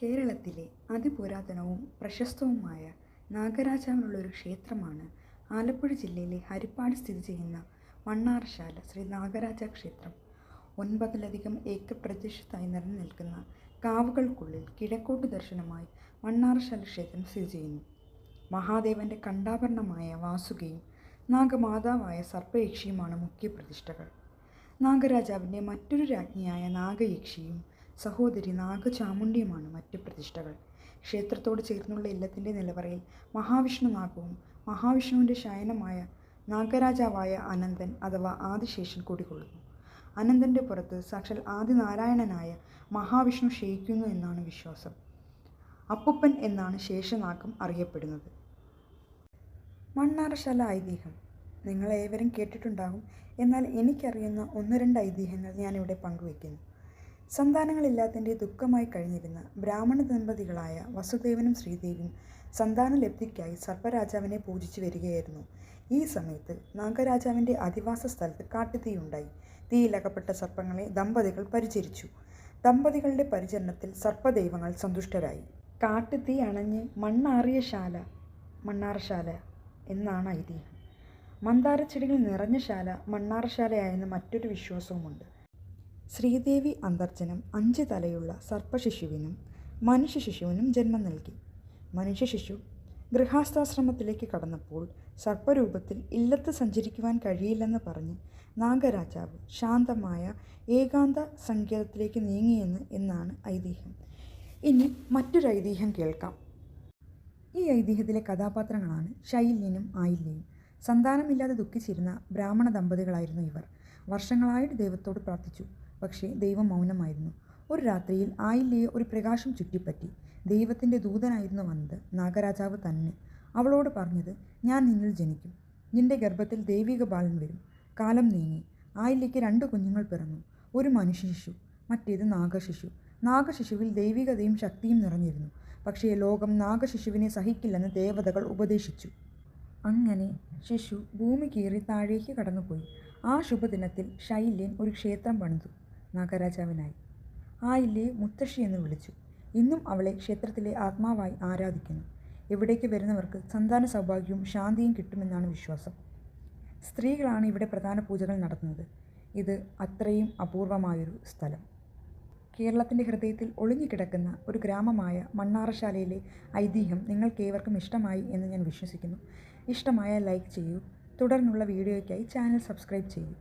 കേരളത്തിലെ അതിപുരാതനവും പ്രശസ്തവുമായ നാഗരാജാവിനുള്ളൊരു ക്ഷേത്രമാണ് ആലപ്പുഴ ജില്ലയിലെ ഹരിപ്പാട് സ്ഥിതി ചെയ്യുന്ന മണ്ണാറശാല ശ്രീ നാഗരാജ ക്ഷേത്രം. 9 ഏക്കർ പ്രദേശത്തായി നിറഞ്ഞു നിൽക്കുന്ന കാവുകൾക്കുള്ളിൽ കിഴക്കോട്ട് ദർശനമായി മണ്ണാറശാല ക്ഷേത്രം സ്ഥിതി ചെയ്യുന്നു. മഹാദേവന്റെ കണ്ഠാഭരണമായ വാസുകിയും നാഗമാതാവായ സർപ്പയക്ഷിയുമാണ് മുഖ്യ പ്രതിഷ്ഠകൾ. നാഗരാജാവിൻ്റെ മറ്റൊരു രാജ്ഞിയായ നാഗയക്ഷിയും സഹോദരി നാഗചാമുണ്ഡിയുമാണ് മറ്റു പ്രതിഷ്ഠകൾ. ക്ഷേത്രത്തോട് ചേർന്നുള്ള ഇല്ലത്തിൻ്റെ നിലവറയിൽ മഹാവിഷ്ണു നാഗവും മഹാവിഷ്ണുവിൻ്റെ ശയനമായ നാഗരാജാവായ അനന്തൻ അഥവാ ആദിശേഷൻ കുടികൊള്ളുന്നു. അനന്തൻ്റെ പുറത്ത് സാക്ഷാൽ ആദിനാരായണനായ മഹാവിഷ്ണു ശയിക്കുന്നു എന്നാണ് വിശ്വാസം. അപ്പുപ്പൻ എന്നാണ് ശേഷനാഗം അറിയപ്പെടുന്നത്. മണ്ണാറശാല ഐതിഹ്യം നിങ്ങളേവരും കേട്ടിട്ടുണ്ടാകും. എന്നാൽ എനിക്കറിയുന്ന 1-2 ഐതിഹ്യങ്ങൾ ഞാനിവിടെ പങ്കുവയ്ക്കുന്നു. സന്താനങ്ങളില്ലാത്തതിൻ്റെ ദുഃഖമായി കഴിഞ്ഞിരുന്ന ബ്രാഹ്മണ ദമ്പതികളായ വസുദേവനും ശ്രീദേവിയും സന്താനലബ്ധിക്കായി സർപ്പരാജാവിനെ പൂജിച്ചു വരികയായിരുന്നു. ഈ സമയത്ത് നാഗരാജാവിൻ്റെ അധിവാസ സ്ഥലത്ത് കാട്ടുതീയുണ്ടായി. തീയിലകപ്പെട്ട സർപ്പങ്ങളെ ദമ്പതികൾ പരിചരിച്ചു. ദമ്പതികളുടെ പരിചരണത്തിൽ സർപ്പദൈവങ്ങൾ സന്തുഷ്ടരായി. കാട്ടുതീ അണഞ്ഞ് മണ്ണാറശാല എന്നാണ് ഐതിഹ്യം. മന്ദാരച്ചെടികൾ നിറഞ്ഞ ശാല മണ്ണാറശാലയായെന്ന് മറ്റൊരു വിശ്വാസവുമുണ്ട്. ശ്രീദേവി അന്തർജനം 5 തലയുള്ള സർപ്പശിശുവിനും മനുഷ്യശിശുവിനും ജന്മം നൽകി. മനുഷ്യശിശു ഗൃഹസ്ഥാശ്രമത്തിലേക്ക് കടന്നപ്പോൾ സർപ്പരൂപത്തിൽ ഇല്ലത്ത് സഞ്ചരിക്കുവാൻ കഴിയില്ലെന്ന് പറഞ്ഞ് നാഗരാജാവ് ശാന്തമായ ഏകാന്ത സങ്കേതത്തിലേക്ക് നീങ്ങിയെന്ന് എന്നാണ് ഐതിഹ്യം. ഇനി മറ്റൊരു ഐതിഹ്യം കേൾക്കാം. ഈ ഐതിഹ്യത്തിലെ കഥാപാത്രങ്ങളാണ് ശൈല്യനും ആയില്യയും. സന്താനമില്ലാതെ ദുഃഖിച്ചിരുന്ന ബ്രാഹ്മണ ദമ്പതികളായിരുന്നു ഇവർ. വർഷങ്ങളായിട്ട് ദൈവത്തോട് പ്രാർത്ഥിച്ചു. പക്ഷേ ദൈവം മൗനമായിരുന്നു. ഒരു രാത്രിയിൽ ആയില്യയെ ഒരു പ്രകാശം ചുറ്റിപ്പറ്റി. ദൈവത്തിൻ്റെ ദൂതനായിരുന്നു വന്നത്. നാഗരാജാവ് തന്നെ അവളോട് പറഞ്ഞത്, ഞാൻ നിന്നിൽ ജനിക്കും. നിന്റെ ഗർഭത്തിൽ ദൈവിക ബാലൻ വരും. കാലം നീങ്ങി. ആയില്യയ്ക്ക് 2 കുഞ്ഞുങ്ങൾ പിറന്നു. ഒരു മനുഷ്യശിശു, മറ്റേത് നാഗശിശു. നാഗശിശുവിൽ ദൈവികതയും ശക്തിയും നിറഞ്ഞിരുന്നു. പക്ഷേ ലോകം നാഗശിശുവിനെ സഹിക്കില്ലെന്ന് ദേവതകൾ ഉപദേശിച്ചു. അങ്ങനെ ശിശു ഭൂമി കീറി താഴേക്ക് കടന്നുപോയി. ആ ശുഭദിനത്തിൽ ശൈല്യൻ ഒരു ക്ഷേത്രം പണിതു നാഗരാജാവിനായി. ആയില്യയെ മുത്തശ്ശി എന്ന് വിളിച്ചു. ഇന്നും അവളെ ക്ഷേത്രത്തിലെ ആത്മാവായി ആരാധിക്കുന്നു. ഇവിടേക്ക് വരുന്നവർക്ക് സന്താന സൗഭാഗ്യവും ശാന്തിയും കിട്ടുമെന്നാണ് വിശ്വാസം. സ്ത്രീകളാണ് ഇവിടെ പ്രധാന പൂജകൾ നടത്തുന്നത്. ഇത് അത്രയും അപൂർവമായൊരു സ്ഥലം. കേരളത്തിൻ്റെ ഹൃദയത്തിൽ ഒളിഞ്ഞുകിടക്കുന്ന ഒരു ഗ്രാമമായ മണ്ണാറശാലയിലെ ഐതിഹ്യം നിങ്ങൾക്കേവർക്കും ഇഷ്ടമായി എന്ന് ഞാൻ വിശ്വസിക്കുന്നു. ഇഷ്ടമായാൽ ലൈക്ക് ചെയ്യൂ. തുടർന്നുള്ള വീഡിയോയ്ക്കായി ചാനൽ സബ്സ്ക്രൈബ് ചെയ്യൂ.